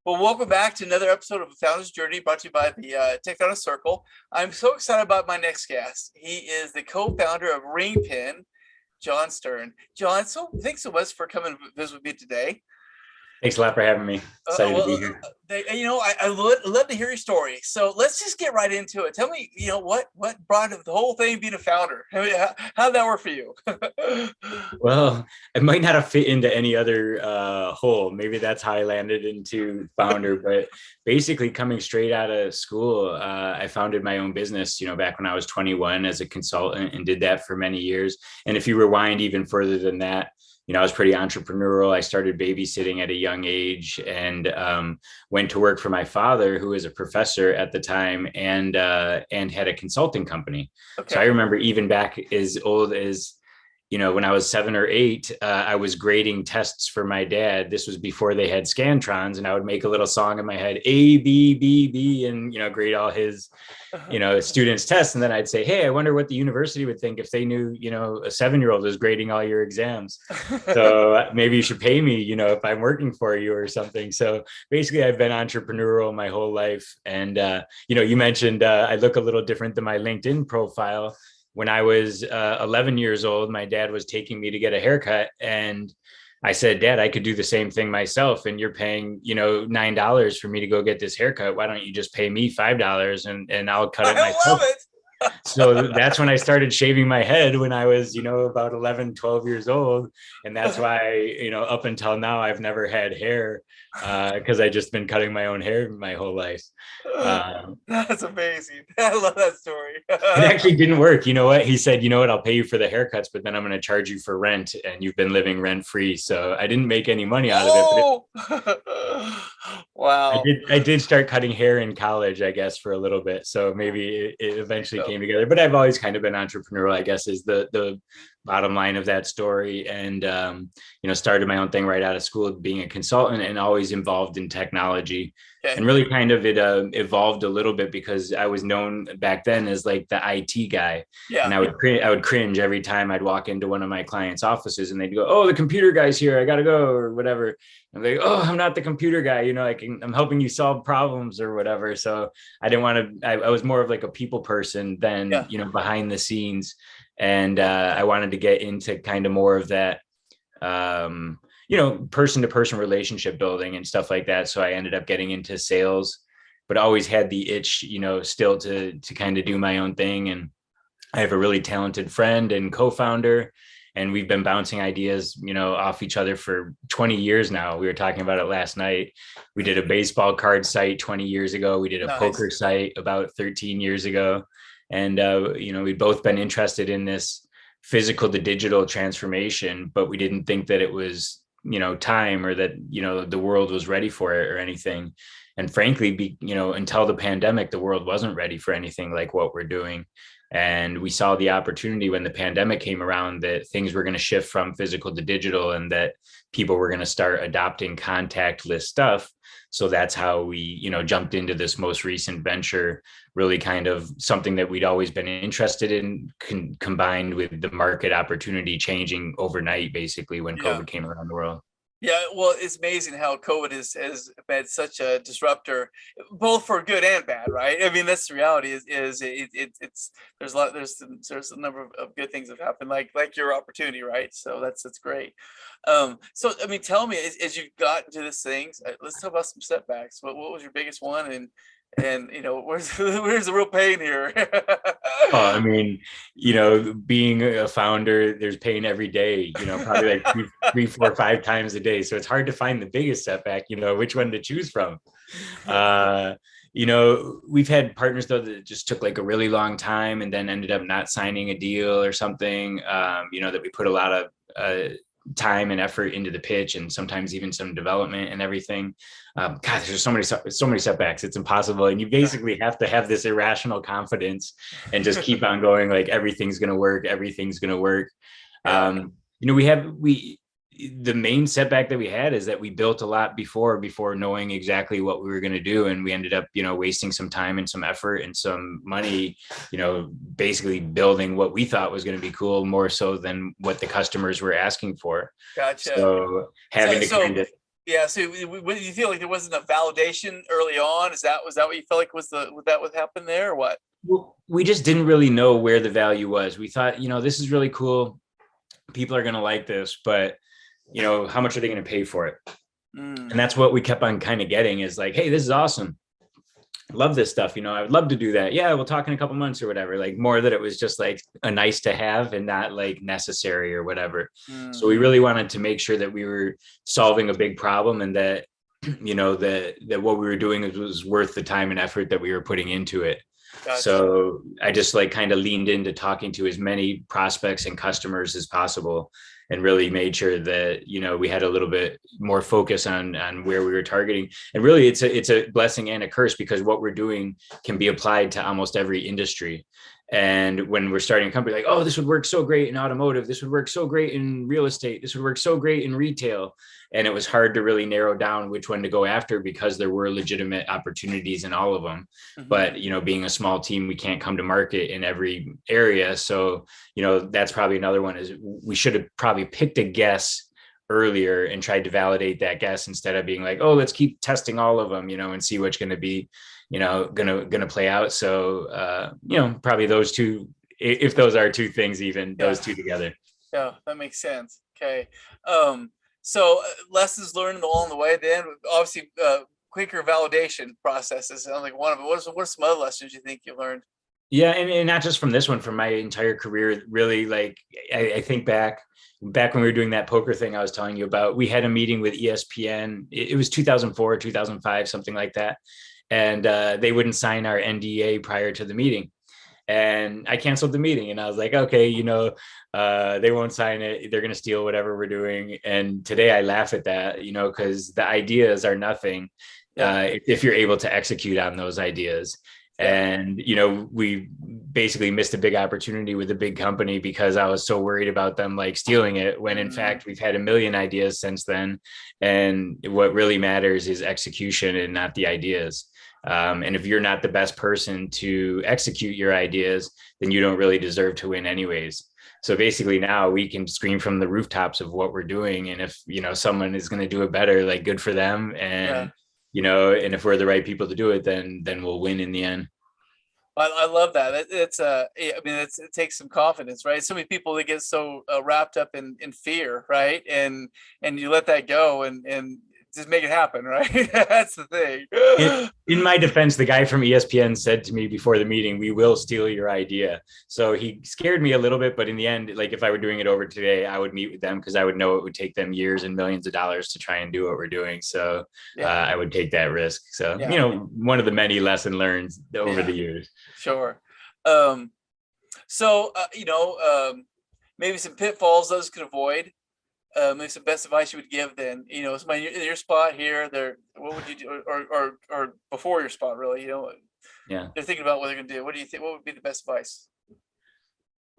Well, welcome back to another episode of The Founder's Journey brought to you by the Tectonic Circle. I'm so excited about my next guest. He is the co-founder of Ringpin, John Stern. John, thanks so much for coming to visit with me today. Thanks a lot for having me. Excited to be here. I love to hear your story. So let's just get right into it. Tell me, what brought the whole thing being a founder? I mean, how did that work for you? Well, it might not have fit into any other hole. Maybe that's how I landed into founder. But basically, coming straight out of school, I founded my own business, back when I was 21 as a consultant and did that for many years. And if you rewind even further than that, I was pretty entrepreneurial. I started babysitting at a young age and went to work for my father, who was a professor at the time and had a consulting company. So I Okay. remember even back as old as when I was 7 or 8, I was grading tests for my dad. This was before they had Scantrons, and I would make a little song in my head, A, B, B, B, and, grade all his, students' tests. And then I'd say, hey, I wonder what the university would think if they knew, a 7-year-old was grading all your exams. So maybe you should pay me, if I'm working for you or something. So basically, I've been entrepreneurial my whole life. And, you mentioned I look a little different than my LinkedIn profile. When I was 11 years old, my dad was taking me to get a haircut. And I said, Dad, I could do the same thing myself. And you're paying, $9 for me to go get this haircut. Why don't you just pay me $5 and I'll cut it I love myself? it. So that's when I started shaving my head when I was, about 11, 12 years old. And that's why, up until now, I've never had hair because I just been cutting my own hair my whole life. Um, That's amazing. I love that story. It actually didn't work. You know what? He said, you know what? I'll pay you for the haircuts, but then I'm going to charge you for rent. And you've been living rent free. So I didn't make any money out of it. But Oh, I wow. did, I did start cutting hair in college, I guess, for a little bit. So maybe it There you eventually go. came together. But I've always kind of been entrepreneurial, I guess, is the bottom line of that story. And, started my own thing right out of school, being a consultant and always involved in technology. Okay. And really kind of it evolved a little bit because I was known back then as like the IT guy. And Yeah. I would cringe every time I'd walk into one of my clients' offices and they'd go, oh, the computer guy's here. I got to go or whatever. I'm like, oh, I'm not the computer guy, I'm helping you solve problems or whatever. So I didn't want to, I was more of like a people person than, Yeah. behind the scenes. And I wanted to get into kind of more of that, um, person to person relationship building and stuff like that. So I ended up getting into sales, but always had the itch, still to kind of do my own thing. And I have a really talented friend and co-founder, and we've been bouncing ideas, off each other for 20 years now. We were talking about it last night. We did a baseball card site 20 years ago. We did a Nice. poker site about 13 years ago. And, we've both been interested in this physical to digital transformation, but we didn't think that it was, time or that, the world was ready for it or anything. And frankly, until the pandemic, the world wasn't ready for anything like what we're doing. And we saw the opportunity when the pandemic came around that things were going to shift from physical to digital and that people were going to start adopting contactless stuff. So that's how we, jumped into this most recent venture, really kind of something that we'd always been interested in, combined with the market opportunity changing overnight, basically, when Yeah. COVID came around the world. Yeah, well, it's amazing how COVID has been such a disruptor, both for good and bad, right? I mean, that's the reality. It's there's a lot there's a number of good things that have happened, like your opportunity, right? So that's great. So I mean, tell me as you got into this things, let's talk about some setbacks. What was your biggest one, and where's where's the real pain here? Oh, I mean, being a founder, there's pain every day, probably like three, 4, 5 times a day. So it's hard to find the biggest setback, which one to choose from. Uh, we've had partners though that just took like a really long time and then ended up not signing a deal or something, that we put a lot of time and effort into the pitch and sometimes even some development and everything. God, there's so many setbacks. It's impossible. And you basically have to have this irrational confidence and just keep on going. Like everything's going to work. Everything's going to work. Yeah. We the main setback that we had is that we built a lot before knowing exactly what we were going to do, and we ended up wasting some time and some effort and some money, basically building what we thought was going to be cool more so than what the customers were asking for. Gotcha. So So having to so kind of Yeah. So you feel like there wasn't enough validation early on? Was that what you felt like what happened there or what? Well, we just didn't really know where the value was. We thought, this is really cool. People are going to like this, but how much are they going to pay for it? Mm. And that's what we kept on kind of getting is like, hey, this is awesome. Love this stuff. I would love to do that. Yeah, we'll talk in a couple months or whatever. Like more that it was just like a nice to have and not like necessary or whatever. So we Mm-hmm. really wanted to make sure that we were solving a big problem and that, that what we were doing was worth the time and effort that we were putting into it. Gotcha. So I just like kind of leaned into talking to as many prospects and customers as possible and really made sure that, we had a little bit more focus on where we were targeting. And really it's a blessing and a curse because what we're doing can be applied to almost every industry. And when we're starting a company, like, oh, this would work so great in automotive, this would work so great in real estate, this would work so great in retail. And it was hard to really narrow down which one to go after because there were legitimate opportunities in all of them. Mm-hmm. But being a small team, we can't come to market in every area. So that's probably another one is we should have probably picked a guess earlier and tried to validate that guess instead of being like, oh, let's keep testing all of them, and see what's going to be, gonna play out. So probably those two, if those are two things, even Yeah. those two together. Yeah, that makes sense. Okay. So lessons learned along the way. Then obviously, quicker validation processes sound like one of them. What are some other lessons you think you learned? Yeah, and not just from this one, from my entire career, really. Like I think back when we were doing that poker thing I was telling you about, we had a meeting with ESPN. It was 2004, 2005, something like that, and they wouldn't sign our NDA prior to the meeting. And I canceled the meeting and I was like, okay, they won't sign it. They're going to steal whatever we're doing. And today I laugh at that, because the ideas are nothing if you're able to execute on those ideas. Yeah. And, we basically missed a big opportunity with a big company because I was so worried about them like stealing it when in fact we've had a million ideas since then. And what really matters is execution and not the ideas. And if you're not the best person to execute your ideas, then you don't really deserve to win anyways. So basically now we can scream from the rooftops of what we're doing. And if, someone is going to do it better, like good for them. And, and if we're the right people to do it, then we'll win in the end. I love that. It takes some confidence, right? So many people that get so wrapped up in fear, right? And you let that go and just make it happen, right? That's the thing. In my defense, the guy from ESPN said to me before the meeting, "We will steal your idea." So he scared me a little bit, but in the end, like if I were doing it over today, I would meet with them because I would know it would take them years and millions of dollars to try and do what we're doing. So I would take that risk. So one of the many lesson learned over the years. Sure. So maybe some pitfalls those could avoid. Maybe some best advice you would give then, somebody in your spot here, what would you do, or before your spot, really, they're thinking about what they're going to do. What do you think? What would be the best advice?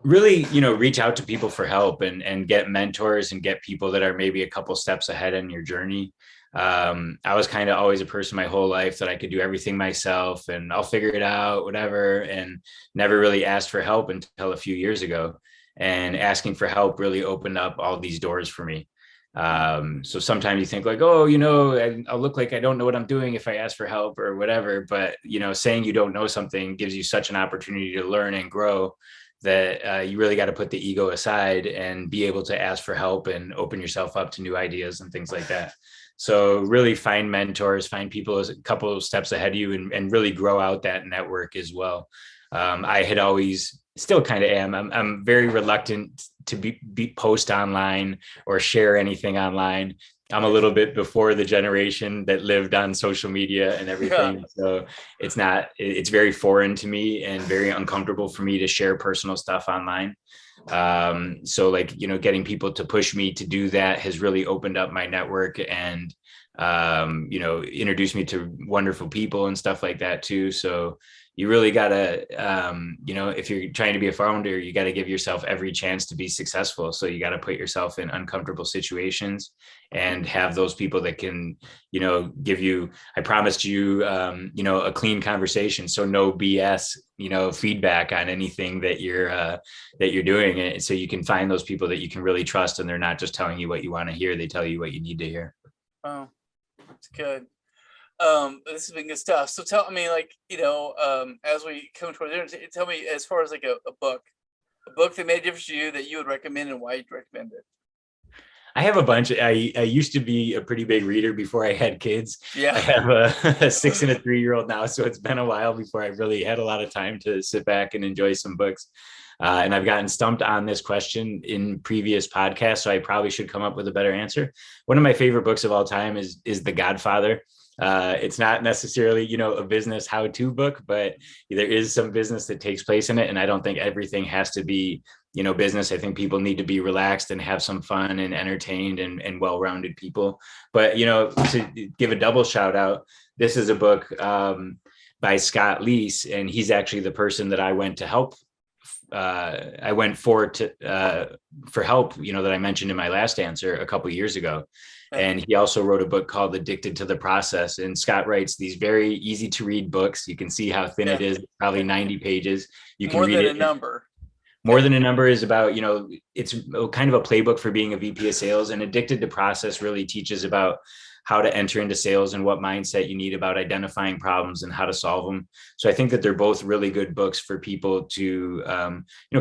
Really, reach out to people for help and get mentors and get people that are maybe a couple steps ahead in your journey. I was kind of always a person my whole life that I could do everything myself and I'll figure it out, whatever, and never really asked for help until a few years ago. And asking for help really opened up all these doors for me. So sometimes you think like, oh, I'll look like I don't know what I'm doing if I ask for help or whatever. But, saying you don't know something gives you such an opportunity to learn and grow that you really got to put the ego aside and be able to ask for help and open yourself up to new ideas and things like that. So really find mentors, find people a couple of steps ahead of you and really grow out that network as well. I had always still kind of am. I'm very reluctant to be post online or share anything online. I'm a little bit before the generation that lived on social media and everything. Yeah. So it's very foreign to me and very uncomfortable for me to share personal stuff online. So like, getting people to push me to do that has really opened up my network and, introduced me to wonderful people and stuff like that too. So you really gotta, if you're trying to be a founder, you got to give yourself every chance to be successful. So you got to put yourself in uncomfortable situations and have those people that can, give you, I promised you, a clean conversation. So no BS, feedback on anything that you're doing. And so you can find those people that you can really trust and they're not just telling you what you want to hear. They tell you what you need to hear. Oh, it's good. This has been good stuff. So tell me, like, as we come towards the end, tell me as far as like a book that made a difference to you that you would recommend and why you'd recommend it. I have a bunch. I used to be a pretty big reader before I had kids. I Yeah. have a 6 and a 3-year-old now, so it's been a while before I really had a lot of time to sit back and enjoy some books. And I've gotten stumped on this question in previous podcasts, so I probably should come up with a better answer. One of my favorite books of all time is The Godfather. It's not necessarily, a business how-to book, but there is some business that takes place in it, and I don't think everything has to be business. I think people need to be relaxed and have some fun and entertained and well-rounded people. But, to give a double shout out, this is a book by Scott Leese, and he's actually the person that I went to help. I went for help, that I mentioned in my last answer a couple of years ago. And he also wrote a book called Addicted to the Process. And Scott writes these very easy to read books. You can see how thin it is, probably 90 pages. You can read it. More than a number. More Than a Number is about, it's kind of a playbook for being a VP of sales, and Addicted to Process really teaches about how to enter into sales and what mindset you need about identifying problems and how to solve them. So I think that they're both really good books for people to,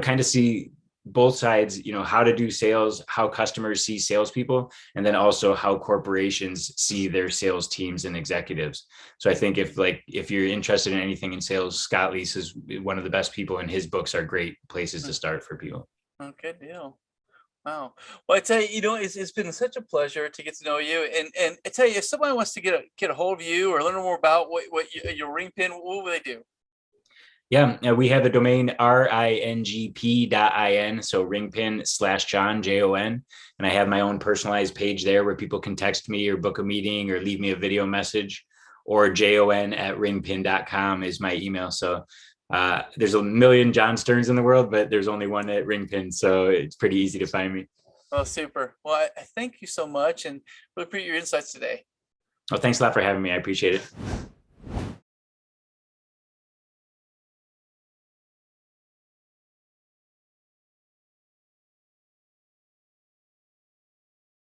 kind of see both sides, how to do sales, how customers see salespeople, and then also how corporations see their sales teams and executives. So I think if you're interested in anything in sales, Scott Leese is one of the best people, and his books are great places to start for people. Oh, good deal. Wow. Well, I tell you, it's been such a pleasure to get to know you. And I tell you, if somebody wants to get a hold of you or learn more about what your Ringpin, what will they do? Yeah, we have the domain ringp.in, so ringpin/John, Jon. And I have my own personalized page there where people can text me or book a meeting or leave me a video message, or jon@ringpin.com is my email. So there's a million John Stearns in the world, but there's only one at Ringpin. So it's pretty easy to find me. Oh, super. Well, I thank you so much and really appreciate your insights today. Well, thanks a lot for having me. I appreciate it.